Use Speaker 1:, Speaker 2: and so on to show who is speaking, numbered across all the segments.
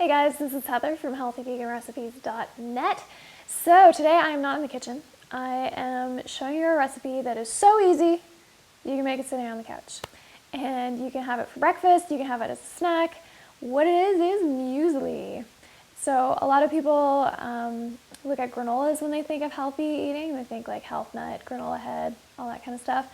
Speaker 1: Hey guys, this is Heather from healthyveganrecipes.net. So today I am not in the kitchen. I am showing you a recipe that is so easy, you can make it sitting on the couch. And you can have it for breakfast, you can have it as a snack. What it is muesli. So a lot of people look at granolas when they think of healthy eating. They think like health nut, granola head, all that kind of stuff.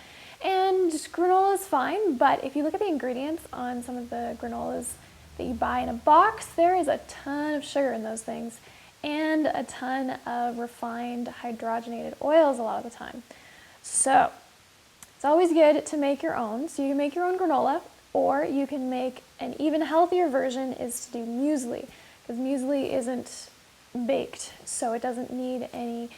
Speaker 1: And granola is fine, but if you look at the ingredients on some of the granolas that you buy in a box, there is a ton of sugar in those things and a ton of refined hydrogenated oils a lot of the time. So it's always good to make your own. So you can make your own granola, or you can make an even healthier version is to do muesli, because muesli isn't baked, so it doesn't need any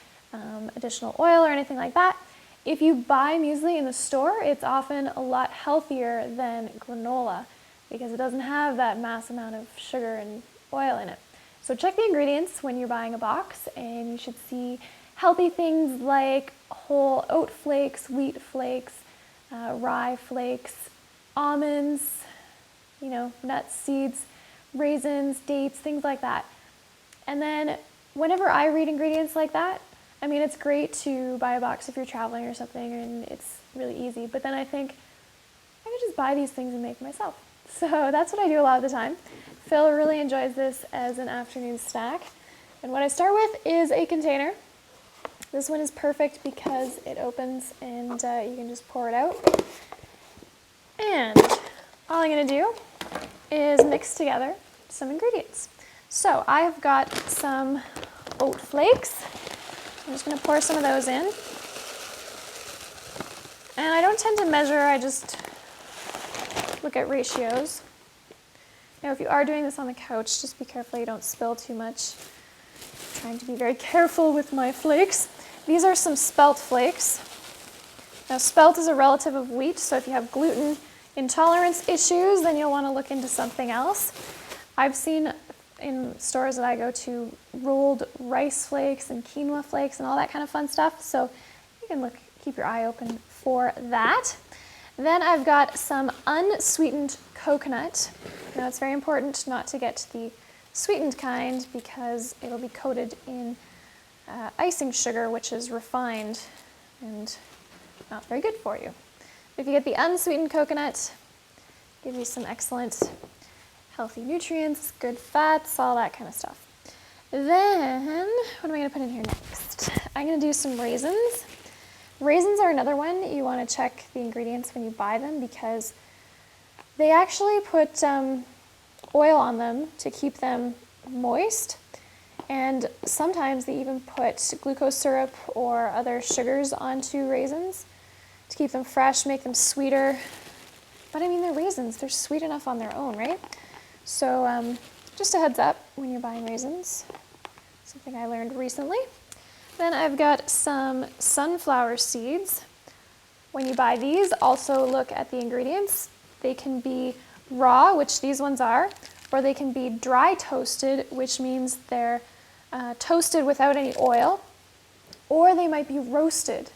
Speaker 1: additional oil or anything like that. If you buy muesli in the store, it's often a lot healthier than granola, because it doesn't have that mass amount of sugar and oil in it. So check the ingredients when you're buying a box, and you should see healthy things like whole oat flakes, wheat flakes, rye flakes, almonds, nuts, seeds, raisins, dates, things like that. And then whenever I read ingredients like that, it's great to buy a box if you're traveling or something and it's really easy, but then I think I could just buy these things and make them myself. So that's what I do a lot of the time. Phil really enjoys this as an afternoon snack. And what I start with is a container. This one is perfect because it opens and you can just pour it out. And all I'm going to do is mix together some ingredients. So I've got some oat flakes. I'm just going to pour some of those in. And I don't tend to measure, I just look at ratios. Now, if you are doing this on the couch, just be careful you don't spill too much. I'm trying to be very careful with my flakes. These are some spelt flakes. Now, spelt is a relative of wheat, so if you have gluten intolerance issues, then you'll want to look into something else. I've seen in stores that I go to rolled rice flakes and quinoa flakes and all that kind of fun stuff, so you can keep your eye open for that. Then I've got some unsweetened coconut. Now, it's very important not to get the sweetened kind because it'll be coated in icing sugar, which is refined and not very good for you. If you get the unsweetened coconut, give you some excellent healthy nutrients, good fats, all that kind of stuff. Then, what am I going to put in here next? I'm going to do some raisins. Raisins are another one. You want to check the ingredients when you buy them because they actually put oil on them to keep them moist. And sometimes they even put glucose syrup or other sugars onto raisins to keep them fresh, make them sweeter. But they're raisins. They're sweet enough on their own, right? So just a heads up when you're buying raisins. Something I learned recently. Then I've got some sunflower seeds. When you buy these, also look at the ingredients. They can be raw, which these ones are, or they can be dry toasted, which means they're toasted without any oil, or they might be roasted.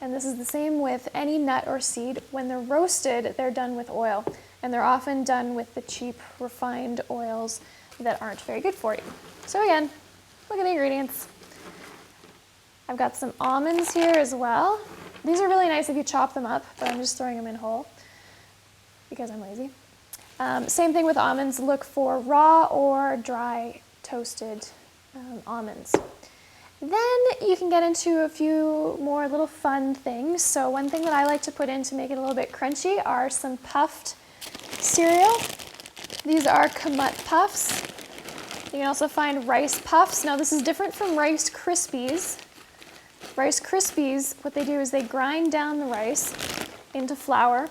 Speaker 1: And this is the same with any nut or seed. When they're roasted, they're done with oil, and they're often done with the cheap refined oils that aren't very good for you. So again, look at the ingredients. I've got some almonds here as well. These are really nice if you chop them up, but I'm just throwing them in whole because I'm lazy. Same thing with almonds. Look for raw or dry toasted almonds. Then you can get into a few more little fun things. So one thing that I like to put in to make it a little bit crunchy are some puffed cereal. These are kamut puffs. You can also find rice puffs. Now this is different from Rice Krispies. Rice Krispies, what they do is they grind down the rice into flour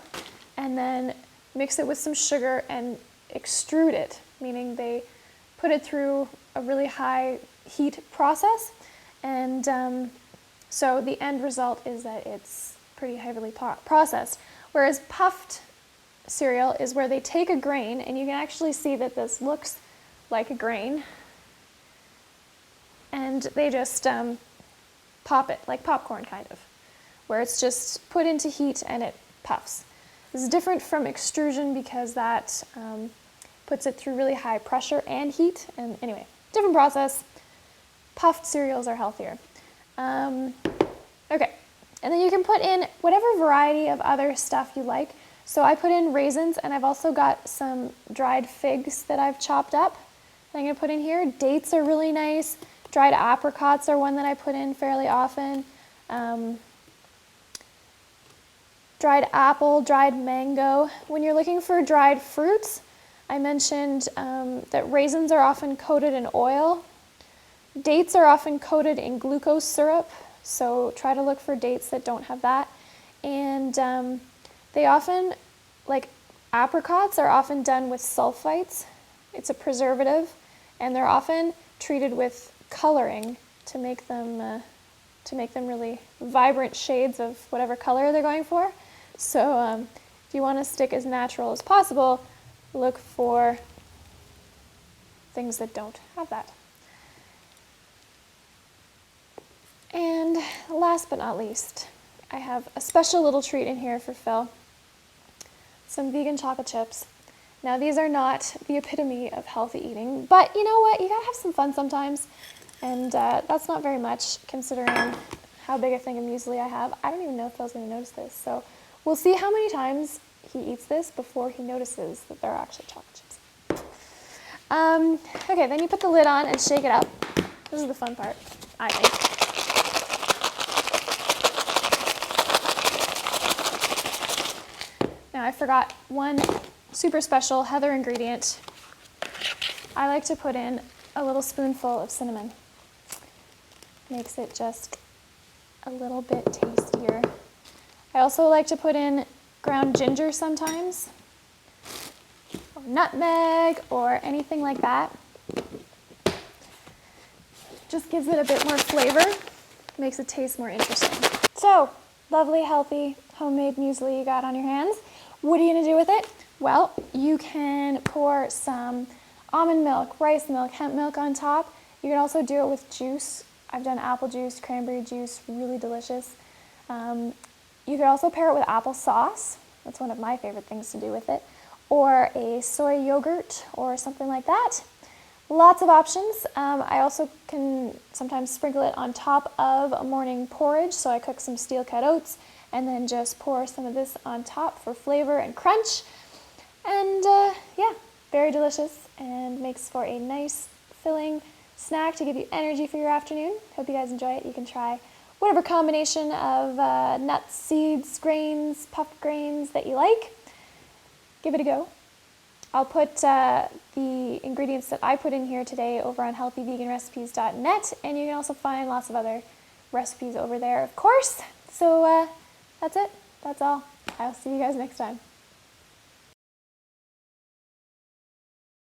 Speaker 1: and then mix it with some sugar and extrude it, meaning they put it through a really high heat process. And so the end result is that it's pretty heavily processed. Whereas puffed cereal is where they take a grain, and you can actually see that this looks like a grain, and they just pop it, like popcorn kind of, where it's just put into heat and it puffs. This is different from extrusion because that puts it through really high pressure and heat. And anyway, different process. Puffed cereals are healthier. Okay, and then you can put in whatever variety of other stuff you like. So I put in raisins, and I've also got some dried figs that I've chopped up that I'm gonna put in here. Dates are really nice. Dried apricots are one that I put in fairly often. Dried apple, dried mango. When you're looking for dried fruits, I mentioned that raisins are often coated in oil. Dates are often coated in glucose syrup, so try to look for dates that don't have that. And they often, like apricots, are often done with sulfites. It's a preservative, and they're often treated with coloring to make them really vibrant shades of whatever color they're going for. So if you want to stick as natural as possible, look for things that don't have that. And last but not least, I have a special little treat in here for Phil. Some vegan chocolate chips. Now these are not the epitome of healthy eating, but you know what? You gotta have some fun sometimes. And that's not very much considering how big a thing of muesli I have. I don't even know if Phil's gonna notice this. So we'll see how many times he eats this before he notices that they're actually chocolate chips. Okay, then you put the lid on and shake it up. This is the fun part, I think. Now I forgot one super special Heather ingredient. I like to put in a little spoonful of cinnamon. Makes it just a little bit tastier. I also like to put in ground ginger sometimes, or nutmeg, or anything like that. Just gives it a bit more flavor, makes it taste more interesting. So, lovely, healthy, homemade muesli you got on your hands. What are you gonna do with it? Well, you can pour some almond milk, rice milk, hemp milk on top. You can also do it with juice. I've done apple juice, cranberry juice, really delicious. You could also pair it with applesauce. That's one of my favorite things to do with it. Or a soy yogurt or something like that. Lots of options. I also can sometimes sprinkle it on top of a morning porridge. So I cook some steel-cut oats and then just pour some of this on top for flavor and crunch. And yeah, very delicious and makes for a nice filling snack to give you energy for your afternoon. Hope you guys enjoy it. You can try whatever combination of nuts, seeds, grains, puffed grains that you like. Give it a go. I'll put the ingredients that I put in here today over on healthyveganrecipes.net, and you can also find lots of other recipes over there, of course. So that's it. That's all. I'll see you guys next time.